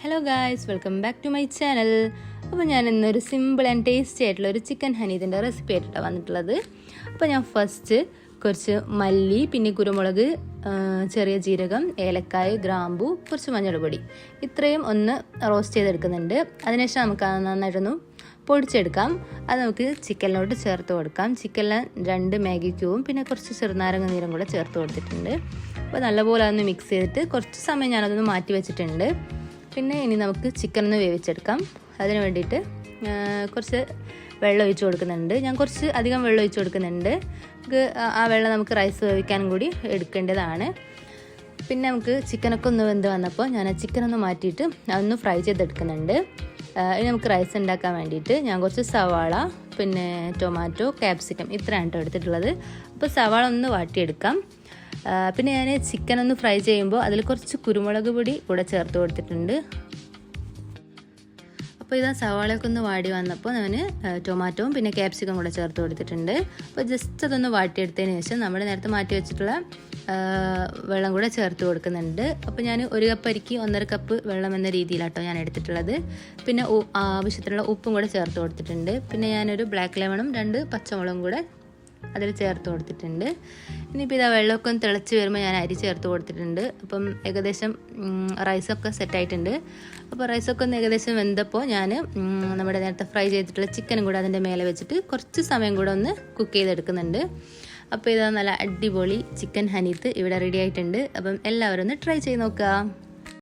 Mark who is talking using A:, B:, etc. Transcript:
A: Hello guys, welcome back to my channel. അപ്പോൾ ഞാൻ ഇന്നൊരു സിമ്പിൾ ആൻഡ് ടേസ്റ്റി ആയിട്ടുള്ള ഒരു ചിക്കൻ ഹനീതിൻ്റെ റെസിപ്പി ആയിട്ടാണ് വന്നിട്ടുള്ളത്. അപ്പോൾ ഞാൻ ഫസ്റ്റ് കുറച്ച് മല്ലി, പിന്നെ കുരുമുളക്, ചെറിയ ജീരകം, ഏലക്കായ, ഗ്രാമ്പു, കുറച്ച് മഞ്ഞൾപ്പൊടി ഇത്രയും ഒന്ന് റോസ്റ്റ് ചെയ്തെടുക്കുന്നുണ്ട്. അതിനുശേഷം നമുക്ക് നന്നായിട്ടൊന്ന് പൊടിച്ചെടുക്കാം. അത് നമുക്ക് ചിക്കനിലോട്ട് ചേർത്ത് കൊടുക്കാം. ചിക്കനിൽ 2 മാഗി ക്യൂബും പിന്നെ കുറച്ച് ചെറുനാരങ്ങ നീരും കൂടെ ചേർത്ത് കൊടുത്തിട്ടുണ്ട്. അപ്പോൾ നല്ലപോലെ അതൊന്ന് മിക്സ് ചെയ്തിട്ട് കുറച്ച് സമയം ഞാനതൊന്ന് മാറ്റി വെച്ചിട്ടുണ്ട്. പിന്നെ ഇനി നമുക്ക് ചിക്കൻ ഒന്ന് വേവിച്ചെടുക്കാം. അതിന് വേണ്ടിയിട്ട് കുറച്ച് വെള്ളം ഒഴിച്ച് കൊടുക്കുന്നുണ്ട്. ഞാൻ കുറച്ച് അധികം വെള്ളം ഒഴിച്ച് കൊടുക്കുന്നുണ്ട്. ആ വെള്ളം നമുക്ക് റൈസ് വേവിക്കാനും കൂടി എടുക്കേണ്ടതാണ്. പിന്നെ നമുക്ക് ചിക്കനൊക്കെ ഒന്ന് വെന്ത് വന്നപ്പോൾ ഞാൻ ആ ചിക്കനൊന്ന് മാറ്റിയിട്ട് അതൊന്ന് ഫ്രൈ ചെയ്തെടുക്കുന്നുണ്ട്. ഇനി നമുക്ക് റൈസ് ഉണ്ടാക്കാൻ വേണ്ടിയിട്ട് ഞാൻ കുറച്ച് സവാള, പിന്നെ ടൊമാറ്റോ, ക്യാപ്സിക്കം ഇത്രയാണ് കേട്ടോ എടുത്തിട്ടുള്ളത്. അപ്പോൾ സവാള ഒന്ന് വാട്ടിയെടുക്കാം. പിന്നെ ഞാൻ ചിക്കൻ ഒന്ന് ഫ്രൈ ചെയ്യുമ്പോൾ അതിൽ കുറച്ച് കുരുമുളക് പൊടി കൂടെ ചേർത്ത് കൊടുത്തിട്ടുണ്ട്. അപ്പോൾ ഇതാ സവാളയൊക്കെ ഒന്ന് വാടി വന്നപ്പോൾ ഞാൻ ടൊമാറ്റോയും പിന്നെ ക്യാപ്സിക്കം കൂടെ ചേർത്ത് കൊടുത്തിട്ടുണ്ട്. അപ്പോൾ ജസ്റ്റ് അതൊന്ന് വാട്ടിയെടുത്തതിന് ശേഷം നമ്മൾ നേരത്തെ മാറ്റി വെച്ചിട്ടുള്ള വെള്ളം കൂടെ ചേർത്ത് കൊടുക്കുന്നുണ്ട്. അപ്പോൾ ഞാൻ 1 കപ്പ് അരിക്ക് 1.5 കപ്പ് വെള്ളം എന്ന രീതിയിലാട്ടോ ഞാൻ എടുത്തിട്ടുള്ളത്. പിന്നെ ആവശ്യത്തിനുള്ള ഉപ്പും കൂടെ ചേർത്ത് കൊടുത്തിട്ടുണ്ട്. പിന്നെ ഞാനൊരു ബ്ലാക്ക് ലെമണും 2 പച്ചമുളകും കൂടെ അതിൽ ചേർത്ത് കൊടുത്തിട്ടുണ്ട്. ഇനിയിപ്പോൾ ഇതാ വെള്ളമൊക്കെ ഒന്ന് തിളച്ച് വരുമ്പോൾ ഞാൻ അരി ചേർത്ത് കൊടുത്തിട്ടുണ്ട്. അപ്പം ഏകദേശം റൈസൊക്കെ സെറ്റായിട്ടുണ്ട്. അപ്പോൾ റൈസൊക്കെ ഒന്ന് ഏകദേശം വെന്തപ്പോൾ ഞാൻ നമ്മുടെ നേരത്തെ ഫ്രൈ ചെയ്തിട്ടുള്ള ചിക്കനും കൂടെ അതിൻ്റെ മേലെ വെച്ചിട്ട് കുറച്ച് സമയം കൂടെ ഒന്ന് കുക്ക് ചെയ്തെടുക്കുന്നുണ്ട്. അപ്പോൾ ഇതാ നല്ല അടിപൊളി ചിക്കൻ ഹനീത്ത് ഇവിടെ റെഡി ആയിട്ടുണ്ട്. അപ്പം എല്ലാവരും ഒന്ന് ട്രൈ ചെയ്ത് നോക്കുക.